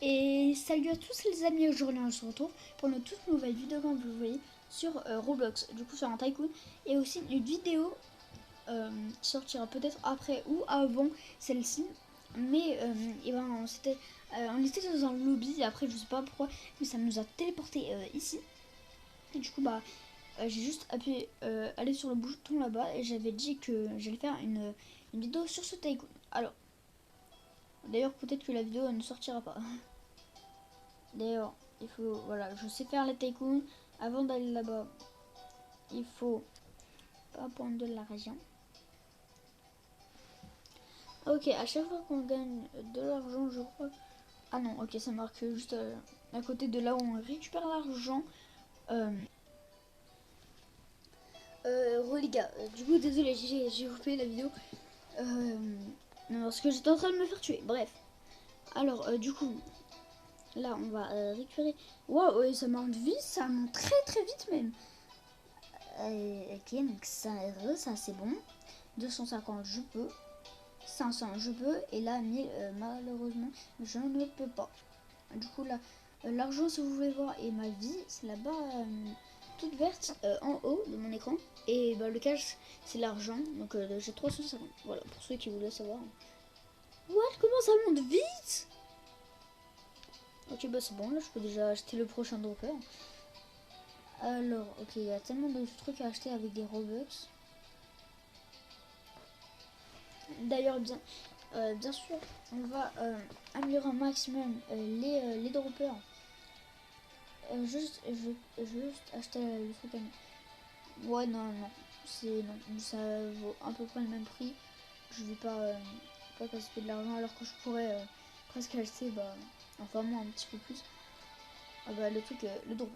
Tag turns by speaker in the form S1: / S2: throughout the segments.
S1: Et salut à tous les amis, aujourd'hui on se retrouve pour une toute nouvelle vidéo comme vous le voyez sur Roblox, du coup sur un tycoon, et aussi une vidéo qui sortira peut-être après ou avant celle-ci, mais et ben, on était dans un lobby, après je sais pas pourquoi, mais ça nous a téléporté ici, et du coup bah j'ai juste appuyé aller sur le bouton là-bas, et j'avais dit que j'allais faire une vidéo sur ce tycoon. Alors, d'ailleurs peut-être que la vidéo ne sortira pas. D'ailleurs, il faut, voilà, je sais faire les tycoons. Avant d'aller là-bas, il faut pas prendre de l'argent. Ok, à chaque fois qu'on gagne de l'argent, je crois. Ah non, ok, ça marque juste à côté de là où on récupère l'argent. Euh, les gars, du coup, désolé, j'ai coupé la vidéo. Euh, non, parce que j'étais en train de me faire tuer. Bref. Alors, du coup, là, on va récupérer. Waouh, ouais, ça monte vite, ça monte très très vite même. Ok, donc ça c'est bon. 250 je peux. 500 je peux. Et là 1000 malheureusement je ne peux pas. Du coup là l'argent si vous voulez voir et ma vie c'est là-bas toute verte en haut de mon écran. Et bah, le cash c'est l'argent. Donc j'ai 350. Voilà pour ceux qui voulaient savoir. What, comment ça monte vite? Ok bah c'est bon, là je peux déjà acheter le prochain dropper. Alors ok, il y a tellement de trucs à acheter avec des Robux. D'ailleurs, bien sûr, on va améliorer un maximum les droppers. Juste acheter le truc à... Ouais, non, non, non, ça vaut à peu près le même prix. Je vais pas gaspiller de l'argent alors que je pourrais presque acheter, bah, enfin moi un petit peu plus. Ah bah, le truc, le dropper.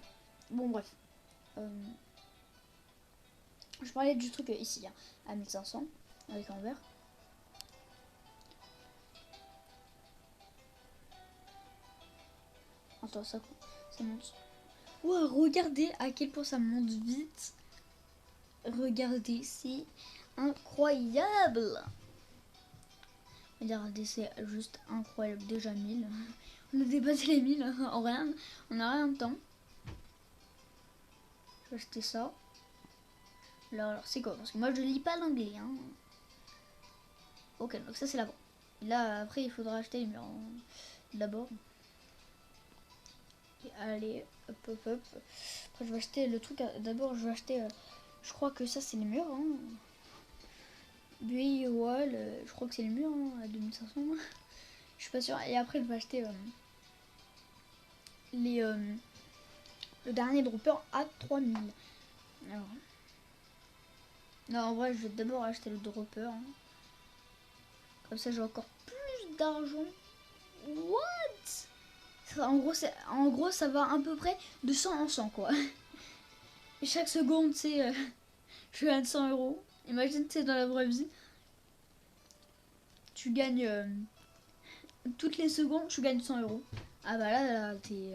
S1: Bon, bref. Euh, je parlais du truc ici, hein, à 1500, avec un verre. Attends, ça monte. Wow, regardez à quel point ça monte vite. Regardez, c'est incroyable. Regardez, c'est juste incroyable. Déjà 1000. On a dépassé les 1000 en rien. On a rien de temps. Je vais acheter ça. Alors c'est quoi? Parce que moi je lis pas l'anglais. Hein. Ok, donc ça c'est là-bas. Là, après, il faudra acheter les murs. D'abord. Allez, hop, hop, hop. Après, je vais acheter le truc. D'abord, je vais acheter. Je crois que ça, c'est les murs. Hein. Build wall, je crois que c'est le mur hein, à 2500. Je suis pas sûre. Et après, je vais acheter les, le dernier dropper à 3000. Alors, non, en vrai, je vais d'abord acheter le dropper. Hein. Comme ça, j'ai encore plus d'argent. What? En gros, ça va à peu près de 100 en 100, quoi. Et chaque seconde, c'est... je gagne 100 euros. Imagine, c'est dans la vraie vie. Tu gagnes... toutes les secondes, tu gagnes 100 euros. Ah bah là t'es...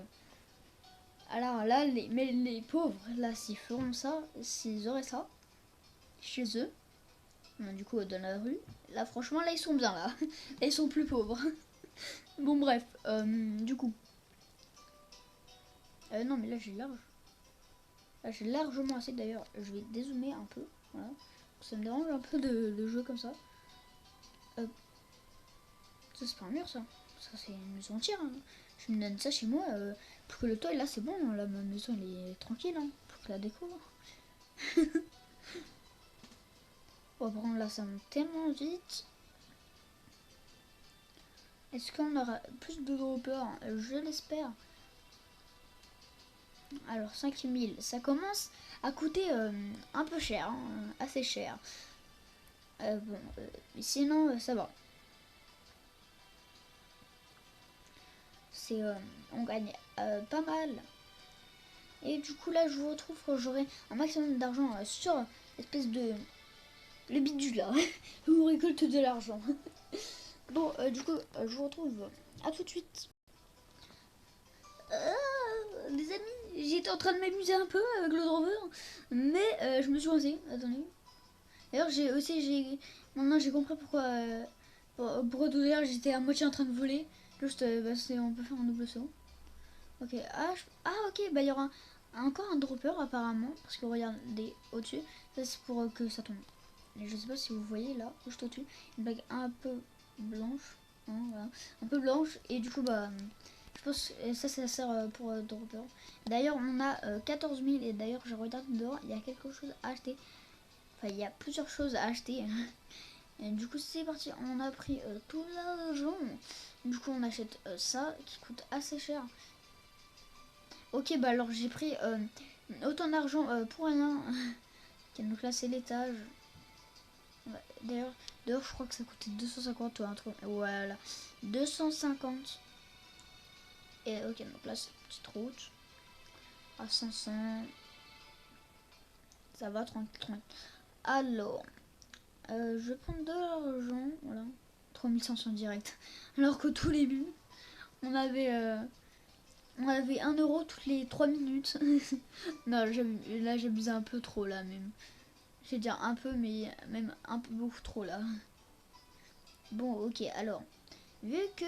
S1: Alors là, mais les pauvres, là, s'ils feront ça, s'ils auraient ça, chez eux, du coup, dans la rue, là, franchement, là, ils sont bien, là. Là, ils sont plus pauvres. Bon, bref, du coup. Non, mais là, j'ai large. Là, j'ai largement assez, d'ailleurs. Je vais dézoomer un peu, voilà. Ça me dérange un peu de jouer comme ça. Ça, c'est pas un mur, ça. Ça, c'est une maison entière. Hein. Je me donne ça chez moi. Pour que le toit, là, c'est bon. Là, ma maison, elle est tranquille. Hein, pour que la déco. Oh, par contre, là, ça monte tellement vite. Est-ce qu'on aura plus de droppers? Je l'espère. Alors, 5000, ça commence à coûter un peu cher, hein, assez cher. Bon, mais sinon, ça va. C'est, on gagne pas mal. Et du coup, là, je vous retrouve quand j'aurai un maximum d'argent sur l'espèce de... le bidule, là. Où on récolte de l'argent. Bon, du coup, je vous retrouve à tout de suite. Les amis, j'étais en train de m'amuser un peu avec le dropper, mais je me suis coincée. Attendez. D'ailleurs, maintenant j'ai compris pourquoi tout à l'heure j'étais à moitié en train de voler. Juste, on peut faire un double saut. Ok, ok, bah il y aura encore un dropper apparemment. Parce que regardez au-dessus, ça c'est pour que ça tombe. Et je sais pas si vous voyez là, juste au-dessus, une blague un peu blanche. Hein, voilà. Un peu blanche. Et du coup, bah, je pense que ça sert pour dropper. D'ailleurs, on a 14 000. Et d'ailleurs, je regarde dehors, il y a quelque chose à acheter. Enfin, il y a plusieurs choses à acheter. Et du coup, c'est parti. On a pris tout l'argent. Du coup, on achète ça qui coûte assez cher. Ok, bah alors j'ai pris autant d'argent pour rien. Donc là, c'est l'étage. D'ailleurs, je crois que ça coûtait 250 ou un truc. Voilà, 250. Et ok, donc là, c'est une petite route. À 500. Ça va, tranquille. Alors, je vais prendre de l'argent. Voilà, 3500 direct. Alors qu'au tout début, on avait 1 euro toutes les 3 minutes. Non, là, j'abusais un peu trop, là, même. Je vais dire un peu, mais même un peu beaucoup trop, là. Bon, ok, alors, vu que...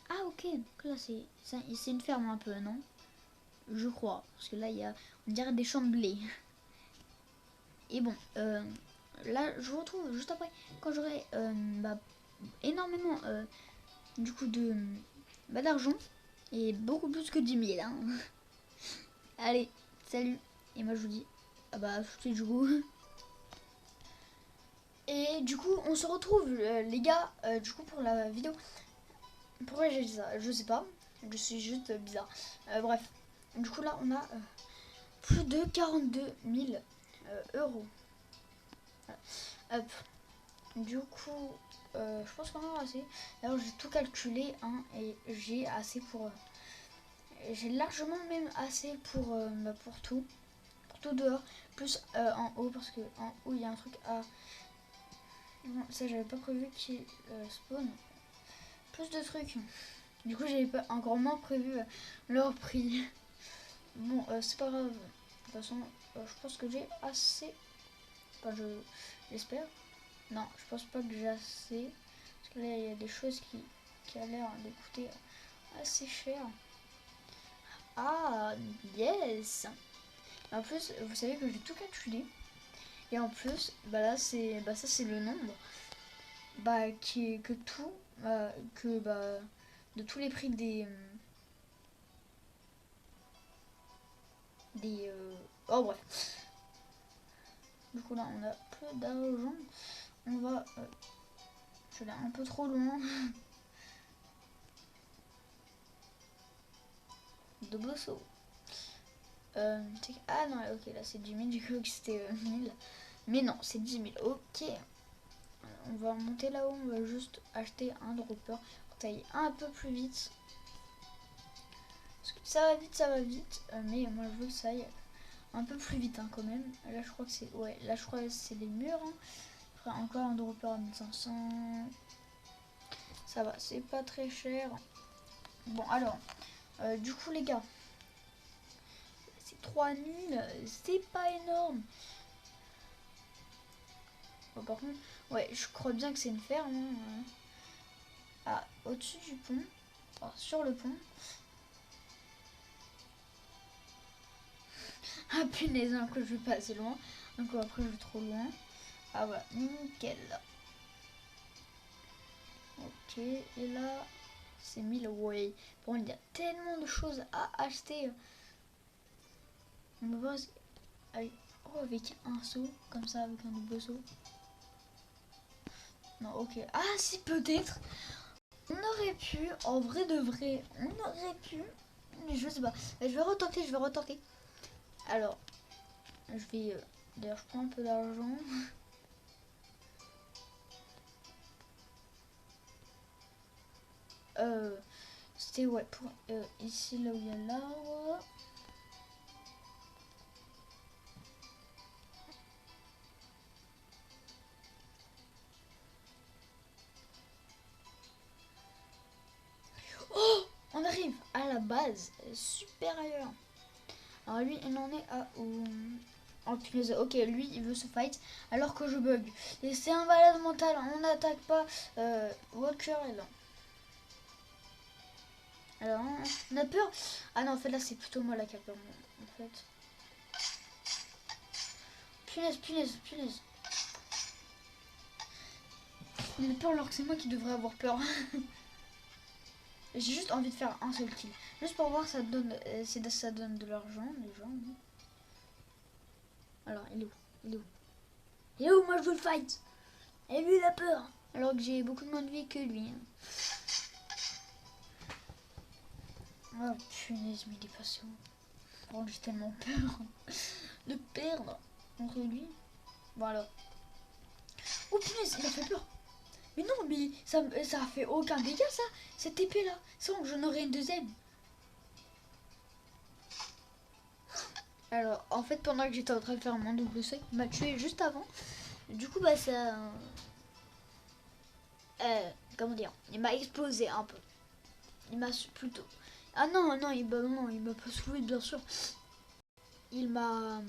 S1: Ah, ok, donc là, c'est une ferme un peu, non? Je crois, parce que là, il y a, on dirait des champs de blé. Et bon, là, je vous retrouve juste après, quand j'aurai énormément, du coup, d'argent, et beaucoup plus que 10 000, hein. Allez, salut. Et moi, je vous dis, ah bah, c'est du coup. Et du coup, on se retrouve, les gars, du coup, pour la vidéo. Pourquoi j'ai dit ça? Je sais pas. Je suis juste bizarre. Bref. Du coup, là, on a plus de 42 000 euros. Voilà. Hop. Du coup, je pense qu'on en a assez. Alors, j'ai tout calculé, hein, et j'ai assez pour... j'ai largement même assez pour tout. Pour tout dehors. Plus en haut, parce que en haut, il y a un truc à... Non, ça, j'avais pas prévu qu'il spawn. Plus de trucs. Du coup, j'avais pas encore moins prévu leur prix. Bon, c'est pas grave. De toute façon, je pense que j'ai assez. Enfin, j'espère. Non, je pense pas que j'ai assez. Parce que là, il y a des choses qui a l'air de coûter assez cher. Ah, yes! En plus, vous savez que j'ai tout calculé. Et en plus, bah là, ça, c'est le nombre. Bah, que tout. De tous les prix oh bref. Du coup là on a peu d'argent. On va... je suis allée un peu trop loin. Double saut. Ah non, ok, là c'est 10 000, du coup que c'était 1000. Mais non, c'est 10 000. Ok. On va monter là-haut, on va juste acheter un dropper pour tailler un peu plus vite. Parce que ça va vite. Mais moi je veux que ça aille un peu plus vite, hein, quand même. Là je crois que c'est... Ouais, là je crois que c'est les murs. Hein. Après encore un dropper à 1500. Ça va, c'est pas très cher. Bon alors, du coup les gars, c'est 3000, c'est pas énorme. Bon, par contre, ouais, je crois bien que c'est une ferme. Hein. Ah, au-dessus du pont, enfin, sur le pont. Ah punaise, hein, que je vais pas assez loin. Donc après je vais trop loin. Ah voilà, nickel. Ok, et là, c'est 1000 ouais. Bon, il y a tellement de choses à acheter. On va voir avec un saut, comme ça, avec un double saut. Non, ok. Ah si, peut-être. On aurait pu, en vrai de vrai, on aurait pu. Mais je sais pas. Je vais retenter. Alors, je vais... D'ailleurs, je prends un peu d'argent. C'était, ouais, pour ici, là où il y a l'arbre. Oh, on arrive à la base supérieure. Alors lui, il en est à où? Oh punaise, ok, lui, il veut se fight alors que je bug. Et c'est un malade mental, on n'attaque pas Walker est là. Alors, on a peur. Ah non, en fait, là, c'est plutôt moi là qui a peur. En fait. Punaise, punaise, punaise. Il a peur alors que c'est moi qui devrais avoir peur. J'ai juste envie de faire un seul kill. Juste pour voir ça donne, ça donne de l'argent, les gens. Oui. Alors, il est où? Il est où? Il est où? Moi, je veux le fight. Et lui, il a peur. Alors que j'ai beaucoup moins de vie que lui. Oh, punaise, mais il est patient. Oh, j'ai tellement peur de perdre contre lui. Bon, alors. Oh, punaise, il a fait peur. Mais non, mais ça a fait aucun dégât, ça. Cette épée là. Sans que j'en aurais une deuxième. Alors, en fait, pendant que j'étais en train de faire mon double saut, il m'a tué juste avant. Du coup, bah, ça. Comment dire? Il m'a explosé un peu. Il m'a plutôt. Ah non, non, non, il m'a pas soulevé, bien sûr. Il m'a.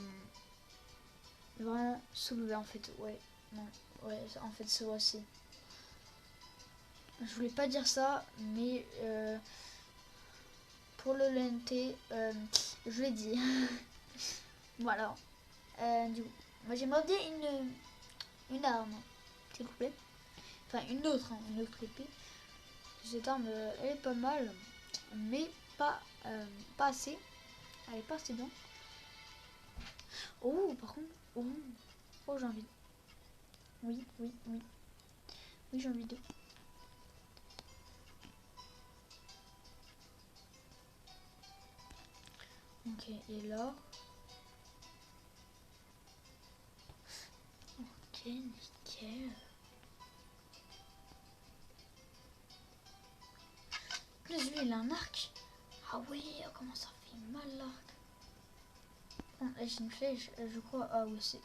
S1: Vraiment soulevé, en fait. Ouais, non. Ouais, en fait, c'est aussi. Je voulais pas dire ça, mais pour le LNT, je l'ai dit. Voilà. Du coup, moi j'aimerais bien une arme, s'il vous plaît. Enfin, une autre épée. Cette arme, elle est pas mal, mais pas assez. Elle est pas assez bien. Oh, par contre, oh, j'ai envie. Oui, oui, oui. Oui, j'ai envie de. Ok, et là. Ok, nickel. Plus lui, il a un arc. Ah oui, oh, comment ça fait mal l'arc. Bon, j'ai une flèche, je crois. Ah oui, c'est.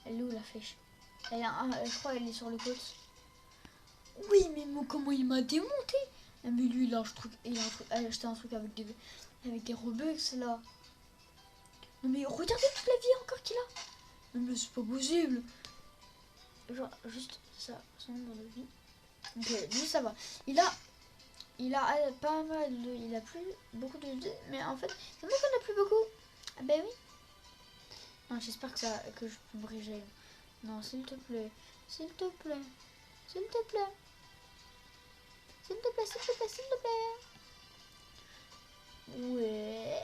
S1: Elle est où la flèche? Elle est je crois elle est sur le côté. Oui, mais moi, comment il m'a démonté? Ah, mais lui, il a un truc. Il a acheté un truc avec des Robux là. Non, mais regardez toute la vie encore qu'il a. Non, mais c'est pas possible. Genre, juste ça, son nombre de vie. Ok, lui, ça va. Il a pas mal de. Il a plus beaucoup de vie. Mais en fait, c'est moi qu'on a plus beaucoup. Ah, ben oui. Non, j'espère que je peux briser. Non, s'il te plaît. S'il te plaît. S'il te plaît. S'il te plaît, s'il te plaît, s'il te plaît. Ouais.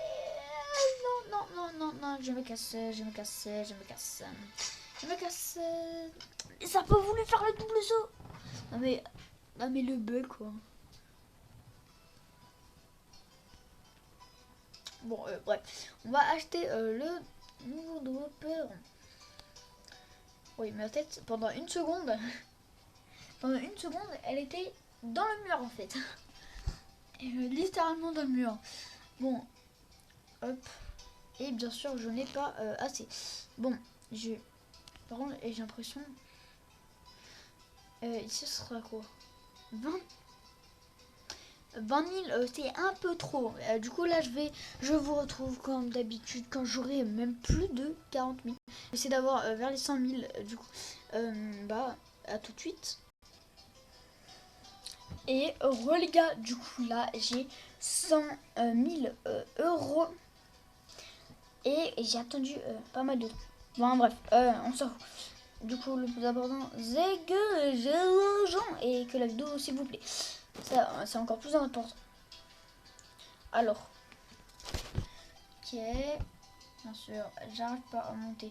S1: Non, non, non, non, non. Je me casse, je me casse, je me casse. Je me casse. Mais ça a pas voulu faire le double saut. Non mais le bug quoi. Bon, bref. On va acheter le nouveau dropper. Oui, ma tête, pendant une seconde, elle était dans le mur en fait. Et, littéralement dans le mur. Bon, hop. Et bien sûr, je n'ai pas assez. Bon, par contre, j'ai l'impression. Ici, ce sera quoi? 20 000, c'est un peu trop. Du coup, là, je vous retrouve comme d'habitude quand j'aurai même plus de 40 000. J'essaie d'avoir vers les 100 000. Du coup, bah, à tout de suite. Et les gars, du coup, là, j'ai 100 000 euros. Et j'ai attendu pas mal de temps. Bon, bref, on s'en fout. Du coup, le plus important, c'est que j'ai l'argent et que la vidéo, s'il vous plaît. Ça, c'est encore plus important. Alors, ok. Bien sûr, j'arrive pas à monter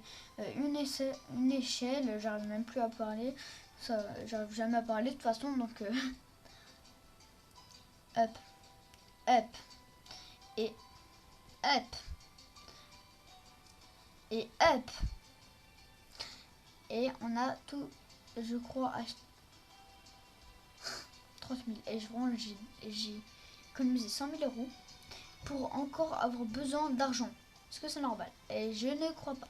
S1: une échelle. J'arrive même plus à parler. Ça, j'arrive jamais à parler de toute façon. Donc, hop, hop, et hop, et hop. Et on a tout, je crois, acheté 30 000. Et j'ai économisé 100 000 euros pour encore avoir besoin d'argent. Est-ce que c'est normal? Et je ne crois pas.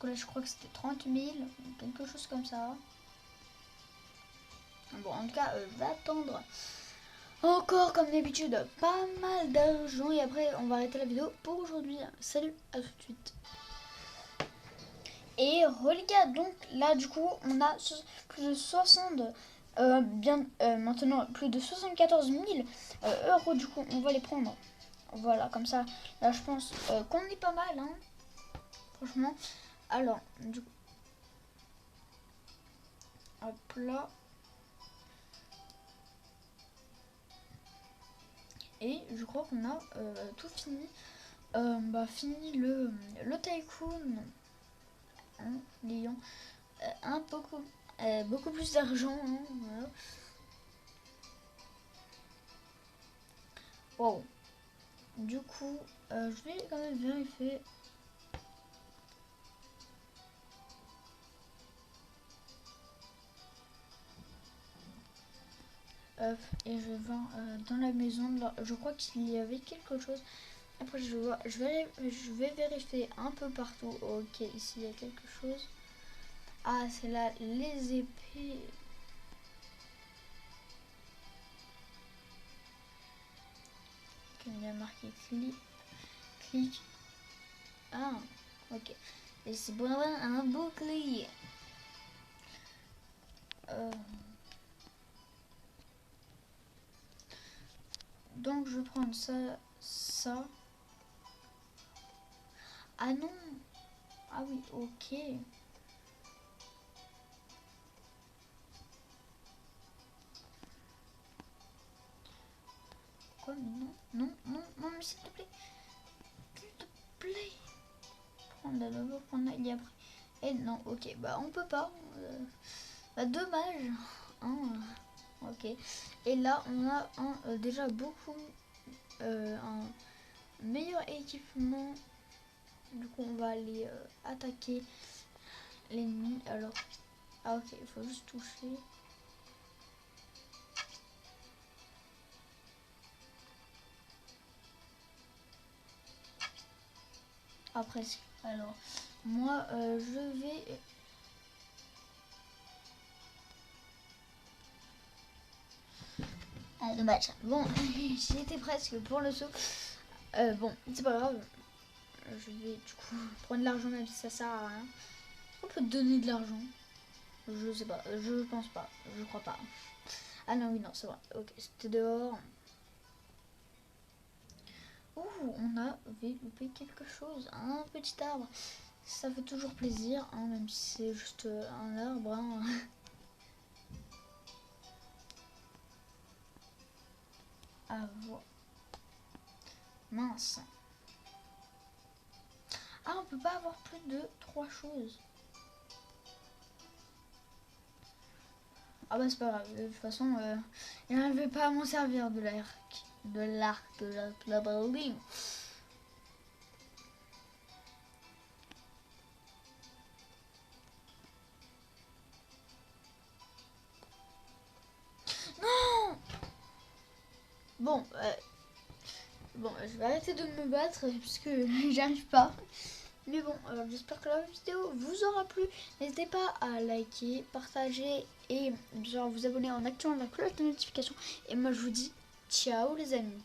S1: Donc là, je crois que c'était 30 000, quelque chose comme ça. Bon, en tout cas, je vais attendre encore, comme d'habitude, pas mal d'argent. Et après, on va arrêter la vidéo pour aujourd'hui. Salut, à tout de suite. Et regarde, donc là, du coup, on a plus de 60 Bien maintenant plus de 74 000 euros, du coup on va les prendre. Voilà, comme ça, là je pense qu'on est pas mal, hein, franchement. Alors, du coup, hop là. Et je crois qu'on a tout fini. Fini le tycoon en ayant beaucoup plus d'argent. Hein, voilà. Wow. Du coup, je vais quand même vérifier. Hop, et je vais voir dans la maison. Là, je crois qu'il y avait quelque chose. Après, je vais vérifier un peu partout. Ok, ici il y a quelque chose. Ah, c'est là les épées. Il y a marqué clic. Ah, ok. Et c'est pour avoir un bouclier. Donc je vais prendre ça. Ah non. Ah oui, ok. Quoi, mais non, mais s'il te plaît. S'il te plaît. Prendre la d'abord, prendre la et après. Et non, ok, bah on peut pas. Dommage. Hein, ok. Et là, on a déjà beaucoup un meilleur équipement. Du coup, on va aller attaquer l'ennemi. Alors, ah ok, il faut juste toucher. Ah presque. Alors, moi, je vais... Ah, dommage. Bon, j'y étais presque pour le saut. Bon, c'est pas grave. Je vais du coup prendre l'argent même si ça sert à rien. On peut te donner de l'argent. Je sais pas, je pense pas, je crois pas. Ah non, oui, non, c'est vrai. Ok, c'était dehors. Ouh, on avait loupé quelque chose. Un petit arbre. Ça fait toujours plaisir, hein, même si c'est juste un arbre. Hein. À voir. Mince. Ah, on peut pas avoir plus de 3 choses. Ah bah c'est pas grave, de toute façon, il n'arrivait pas à m'en servir de l'arc. De la building. Non. Bon, je vais arrêter de me battre puisque j'arrive pas. Mais bon, j'espère que la vidéo vous aura plu. N'hésitez pas à liker, partager et bien sûr vous abonner en activant la cloche de notification. Et moi je vous dis ciao les amis.